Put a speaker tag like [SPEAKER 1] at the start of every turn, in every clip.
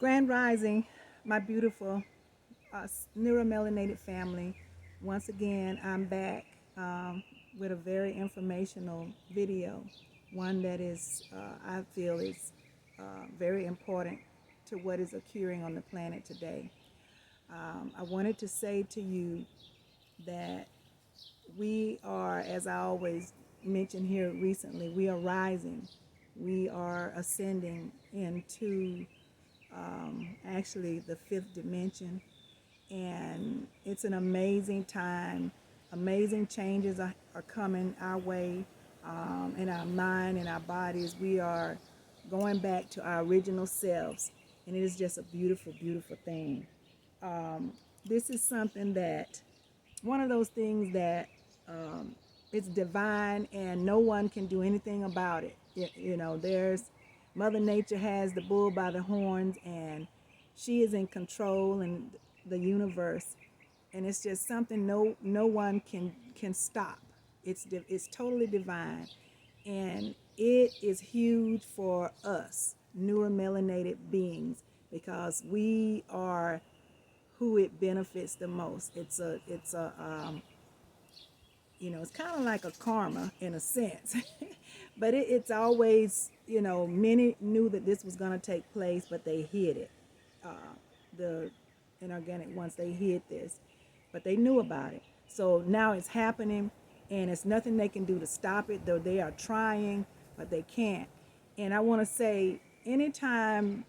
[SPEAKER 1] Grand Rising, my beautiful neuromelanated family. Once again, I'm back with a very informational video, one that is, I feel, is very important to what is occurring on the planet today. I wanted to say to you that we are, as I always mention here recently, we are rising. We are ascending into actually the fifth dimension, and it's an amazing time. Amazing changes are coming our way, in our mind and our bodies. We are going back to our original selves, and it is just a beautiful, beautiful thing. This is something that, one of those things that it's divine and no one can do anything about it. There's Mother Nature has the bull by the horns, and she is in control in the universe, and it's just something no one can stop. It's totally divine, and it is huge for us neuromelanated beings because we are who it benefits the most. It's kind of like a karma in a sense, but it's always, many knew that this was going to take place, but they hid it. The inorganic ones, they hid this, but they knew about it. So now it's happening, and it's nothing they can do to stop it, though they are trying, but they can't. And I want to say, anytime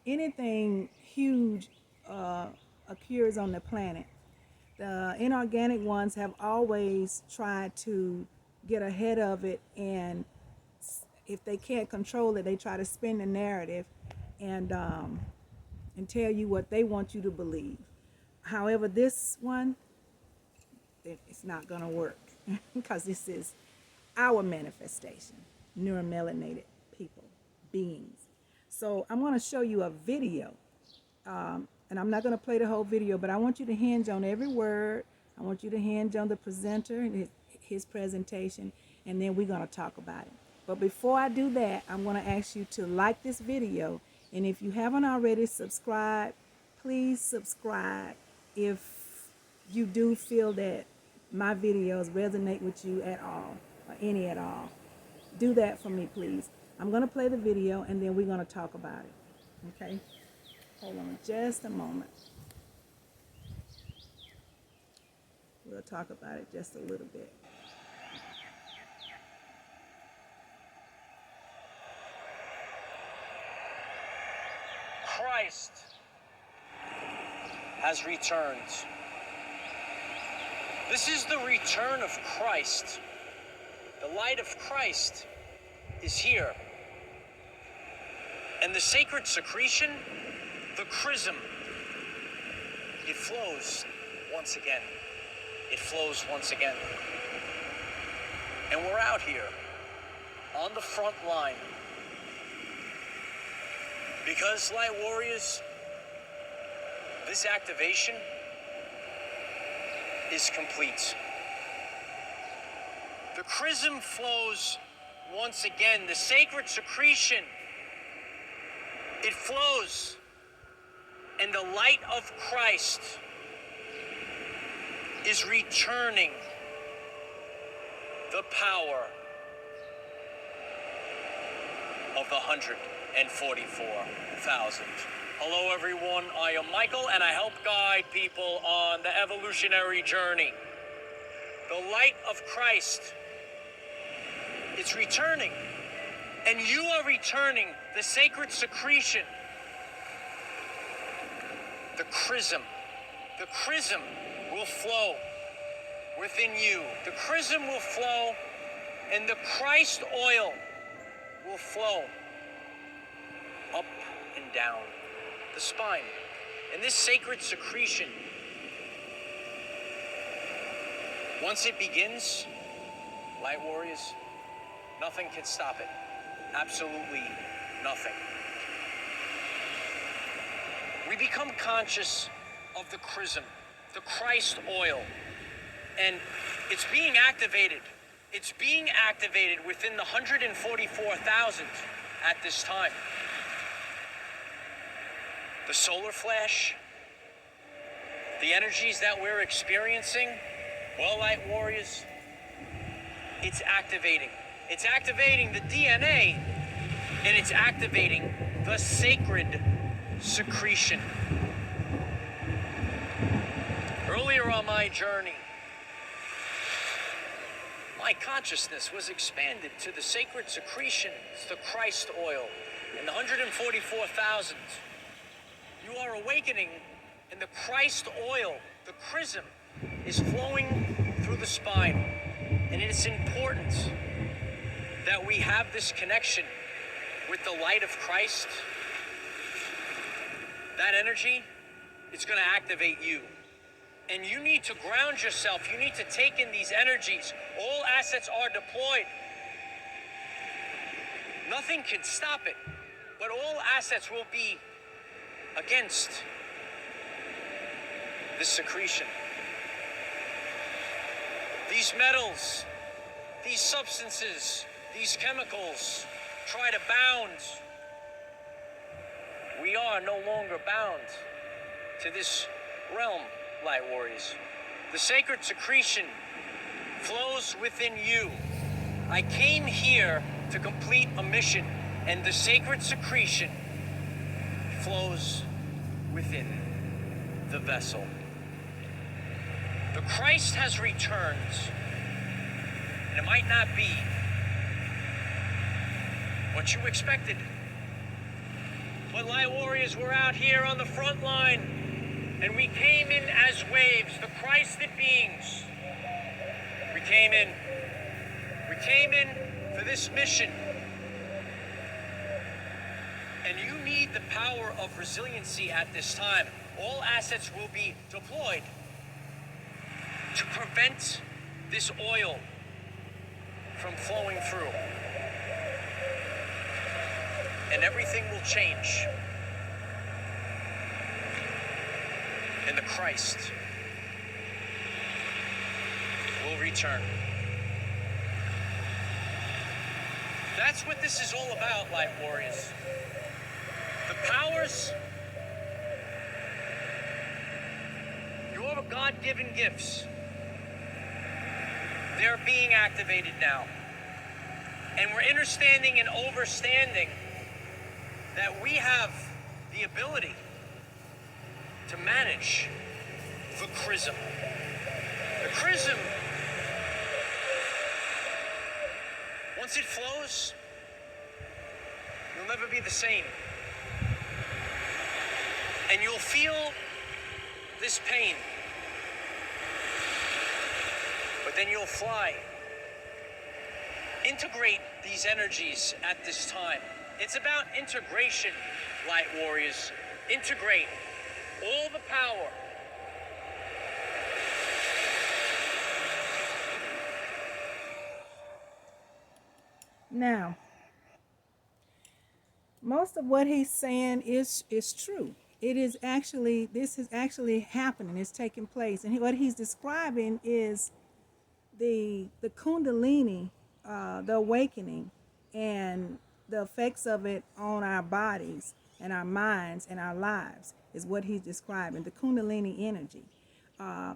[SPEAKER 1] anything huge occurs on the planet, the inorganic ones have always tried to get ahead of it, and if they can't control it, they try to spin the narrative and tell you what they want you to believe. However, this one, it's not going to work because this is our manifestation, neuromelanated people, beings. So I'm going to show you a video, and I'm not going to play the whole video, but I want you to hinge on every word. I want you to hinge on the presenter and his presentation, and then we're going to talk about it. But before I do that, I'm going to ask you to like this video, and if you haven't already subscribed, please subscribe. If you do feel that my videos resonate with you at all, or any at all, do that for me, please. I'm going to play the video, and then we're going to talk about it. Okay? Hold on just a moment. We'll talk about it just a little bit.
[SPEAKER 2] Christ has returned. This is the return of Christ. The light of Christ is here. And the sacred secretion, the chrism, it flows once again. It flows once again. And we're out here on the front line. Because, light warriors, this activation is complete. The chrism flows once again. The sacred secretion, it flows. And the light of Christ is returning the power of the 144,000. Hello everyone, I am Michael, and I help guide people on the evolutionary journey. The light of Christ is returning, and you are returning the sacred secretion, the chrism. The chrism will flow within you. The chrism will flow, and the Christ oil will flow up and down the spine. And this sacred secretion, once it begins, light warriors, nothing can stop it. Absolutely nothing. We become conscious of the chrism, the Christ oil, and it's being activated. It's being activated within the 144,000 at this time. the solar flash, the energies that we're experiencing, well, light warriors, it's activating. It's activating the DNA, and it's activating the sacred secretion. Earlier on my journey, my consciousness was expanded to the sacred secretions, the Christ oil, and the 144,000. You are awakening, and the Christ oil, the chrism, is flowing through the spine. And it's important that we have this connection with the light of Christ. That energy, it's going to activate you. And you need to ground yourself. You need to take in these energies. All assets are deployed. Nothing can stop it. But all assets will be against this secretion. These metals, these substances, these chemicals try to bound. We are no longer bound to this realm, light warriors. The sacred secretion flows within you. I came here to complete a mission, and the sacred secretion flows within the vessel. The Christ has returned, and it might not be what you expected. But light warriors, we're out here on the front line, and we came in as waves, the Christed beings. We came in for this mission. And you need the power of resiliency at this time. All assets will be deployed to prevent this oil from flowing through. And everything will change. And the Christ will return. That's what this is all about, light warriors. The powers, your God-given gifts, they're being activated now. And we're understanding and overstanding that we have the ability to manage the chrism. The chrism, once it flows, you'll never be the same. And you'll feel this pain. But then you'll fly. Integrate these energies at this time. It's about integration, light warriors. Integrate all the power.
[SPEAKER 1] Now, most of what he's saying is true. This is actually happening. It's taking place. And what he's describing is the Kundalini, the awakening, and the effects of it on our bodies and our minds and our lives is what he's describing. The Kundalini energy,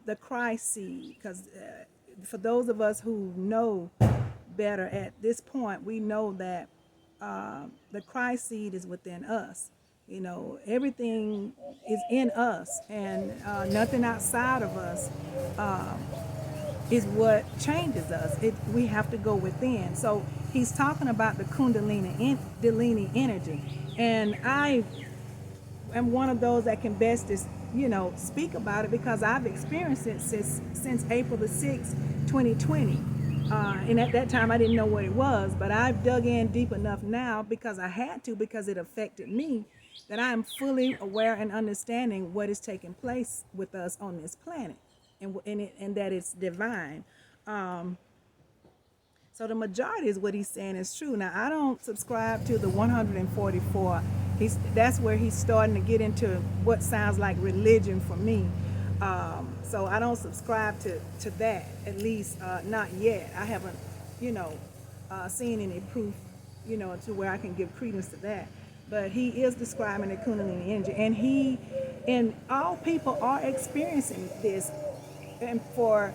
[SPEAKER 1] the Christ seed, because for those of us who know better at this point, we know that the Christ seed is within us. You know, everything is in us, and nothing outside of us is what changes us. We have to go within. So he's talking about the Kundalini energy, and I am one of those that can best speak about it because I've experienced it since April the 6th, 2020. And at that time I didn't know what it was, but I've dug in deep enough now because I had to, because it affected me, that I am fully aware and understanding what is taking place with us on this planet, and that it's divine. So the majority is what he's saying is true. Now, I don't subscribe to the 144. That's where he's starting to get into what sounds like religion for me. So I don't subscribe to that, at least not yet. I haven't, seen any proof, to where I can give credence to that. but he is describing the Kundalini energy, and all people are experiencing this, and for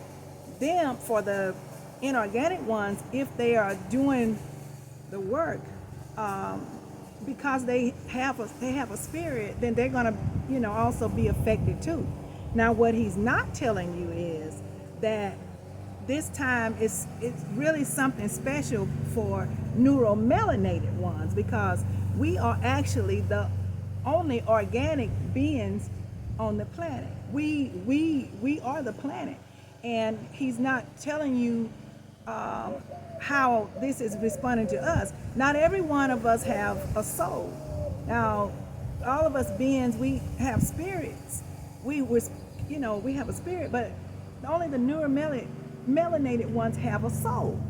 [SPEAKER 1] them, for the inorganic ones, if they are doing the work, because they have a spirit, then they're gonna, also be affected too. Now, what he's not telling you is that this time it's really something special for neuromelanated ones, because we are actually the only organic beings on the planet. We are the planet, and he's not telling you how this is responding to us. Not every one of us have a soul. Now, all of us beings, we have spirits. We have a spirit, but only the melanated ones have a soul.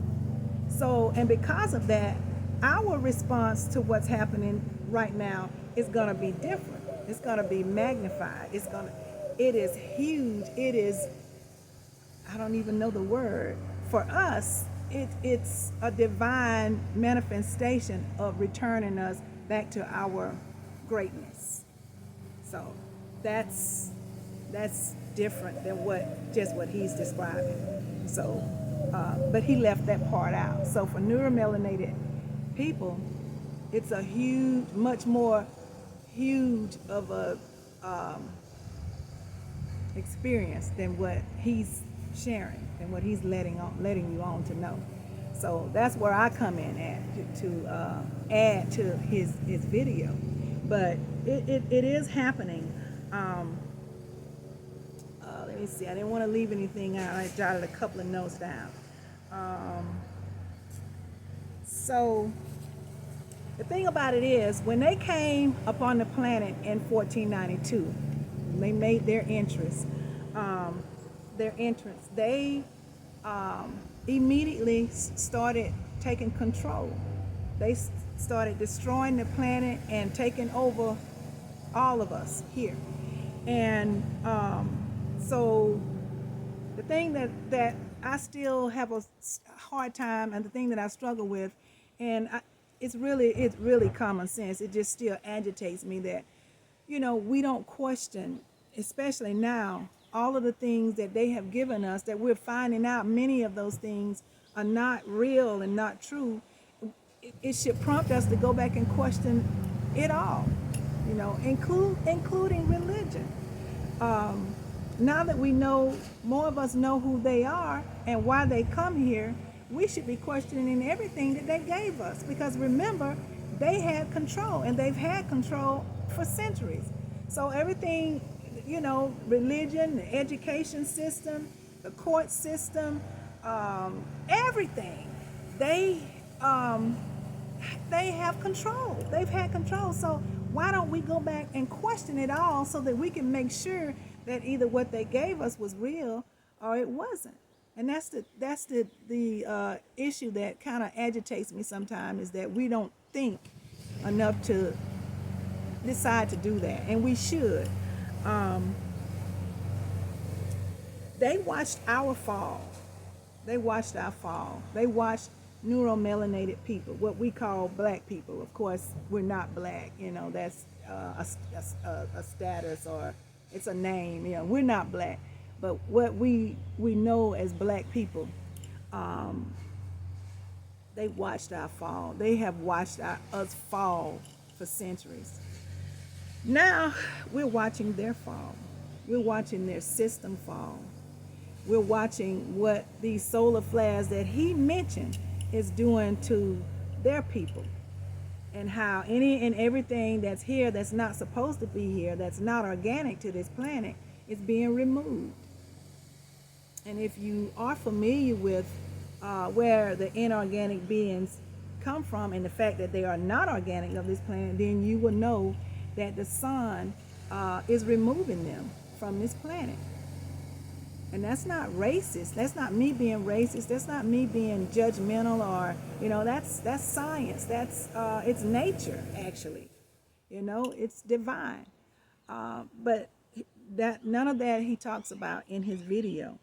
[SPEAKER 1] So, and because of that, our response to what's happening right now is going to be different. It's going to be magnified. It is huge. It is, I don't even know the word. For us, it's a divine manifestation of returning us back to our greatness. So that's different than what he's describing. So, but he left that part out. So for neuromelanated people, it's a much more huge of a experience than what he's sharing, than what he's letting you on to know. So that's where I come in at to add to his video. But it is happening. Let me see. I didn't want to leave anything out. I jotted a couple of notes down. So the thing about it is, when they came upon the planet in 1492, they made their entrance. They immediately started taking control. They started destroying the planet and taking over all of us here. And so the thing that I still have a hard time, and the thing that I struggle with, and it's really common sense. It just still agitates me that, we don't question, especially now, all of the things that they have given us, that we're finding out many of those things are not real and not true. It should prompt us to go back and question it all, including religion. Now that we know, more of us know who they are and why they come here, we should be questioning everything that they gave us. Because remember, they had control, and they've had control for centuries. So everything, religion, the education system, the court system, everything, they have control. They've had control. So why don't we go back and question it all, so that we can make sure that either what they gave us was real or it wasn't? And that's the issue that kind of agitates me sometimes, is that we don't think enough to decide to do that, and we should. They watched our fall. They watched our fall. They watched neuromelanated people, what we call black people. Of course, we're not black. That's a status, or it's a name. We're not black. But what we know as black people, they watched our fall. They have watched us fall for centuries. Now we're watching their fall. We're watching their system fall. We're watching what these solar flares that he mentioned is doing to their people, and how any and everything that's here that's not supposed to be here, that's not organic to this planet, is being removed. And if you are familiar with where the inorganic beings come from, and the fact that they are not organic of this planet, then you will know that the sun is removing them from this planet. And that's not racist. That's not me being racist. That's not me being judgmental, or that's science. That's it's nature, actually. It's divine. But that none of that he talks about in his video.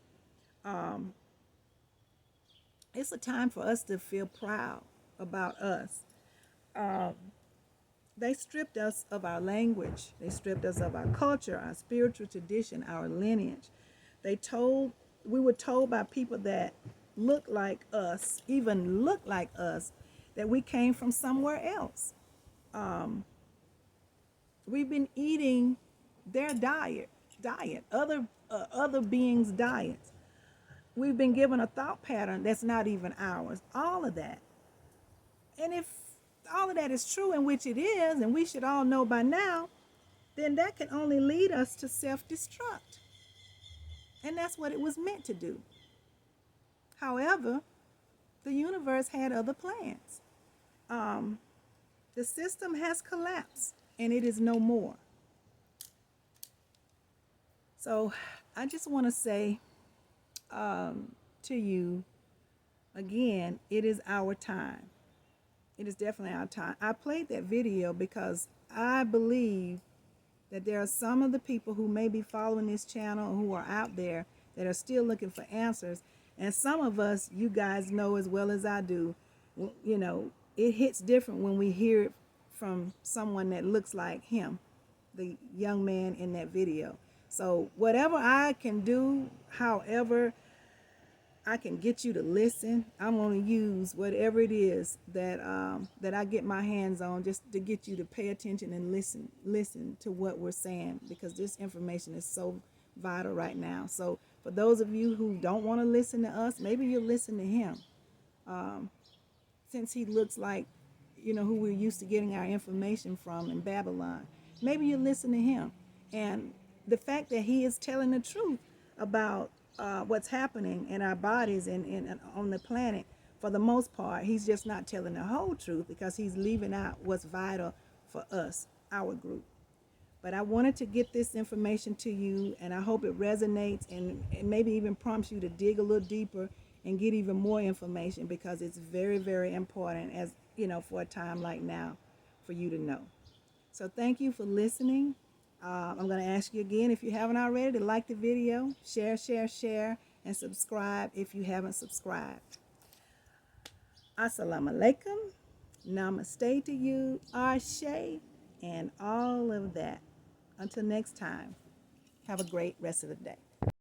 [SPEAKER 1] It's a time for us to feel proud about us. they stripped us of our language. They stripped us of our culture, our spiritual tradition, our lineage. We were told by people that look like us, even look like us, that we came from somewhere else. We've been eating their diet, other beings' diets. We've been given a thought pattern that's not even ours. All of that. And if all of that is true, in which it is, and we should all know by now, then that can only lead us to self-destruct. And that's what it was meant to do. However, the universe had other plans. The system has collapsed, and it is no more. So I just want to say to you, again, it is our time. It is definitely our time. I played that video because I believe that there are some of the people who may be following this channel, who are out there, that are still looking for answers. And some of us, you guys know as well as I do, you know, it hits different when we hear it from someone that looks like him, the young man in that video. So whatever I can do, however I can get you to listen, I'm going to use whatever it is that that I get my hands on, just to get you to pay attention and listen to what we're saying, because this information is so vital right now. So for those of you who don't want to listen to us, maybe you'll listen to him, since he looks like, you know, who we're used to getting our information from in Babylon. Maybe you listen to him, and the fact that he is telling the truth about what's happening in our bodies and on the planet, for the most part, he's just not telling the whole truth, because he's leaving out what's vital for us, our group. But I wanted to get this information to you, and I hope it resonates and maybe even prompts you to dig a little deeper and get even more information, because it's very, very important, as you know, for a time like now, for you to know. So thank you for listening. I'm going to ask you again, if you haven't already, to like the video, share, and subscribe if you haven't subscribed. Assalamu alaikum, namaste to you, Ashe, and all of that. Until next time, have a great rest of the day.